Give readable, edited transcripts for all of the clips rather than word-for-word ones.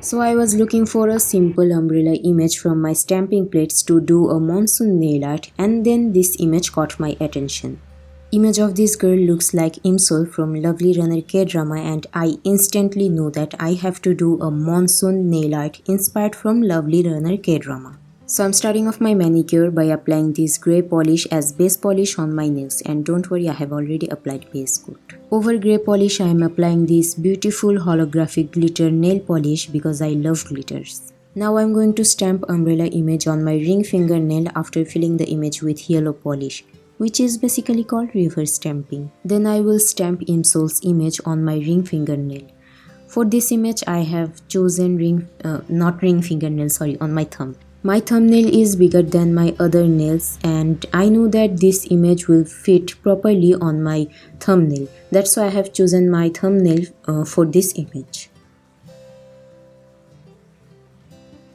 So I was looking for a simple umbrella image from my stamping plates to do a monsoon nail art, and then this image caught my attention. Image of this girl looks like Imsol from Lovely Runner K-drama, and I instantly know that I have to do a monsoon nail art inspired from Lovely Runner K-drama. So I'm starting off my manicure by applying this grey polish as base polish on my nails, and don't worry, I have already applied base coat. Over grey polish I am applying this beautiful holographic glitter nail polish because I love glitters. Now I'm going to stamp umbrella image on my ring fingernail after filling the image with yellow polish, which is basically called reverse stamping. Then I will stamp Imsol's image on my ring fingernail. For this image I have chosen on my thumb. My thumbnail is bigger than my other nails, and I know that this image will fit properly on my thumbnail. That's why I have chosen my thumbnail for this image.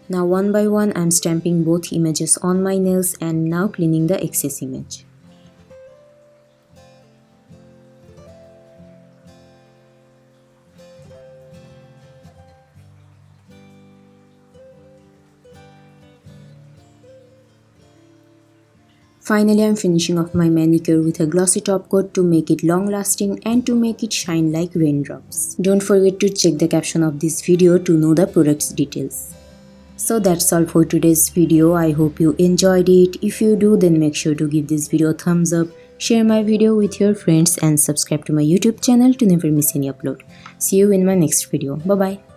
Now one by one I'm stamping both images on my nails and now cleaning the excess image. Finally, I'm finishing off my manicure with a glossy top coat to make it long lasting and to make it shine like raindrops. Don't forget to check the caption of this video to know the product's details. So that's all for today's video. I hope you enjoyed it. If you do, then make sure to give this video a thumbs up, share my video with your friends and subscribe to my YouTube channel to never miss any upload. See you in my next video. Bye bye.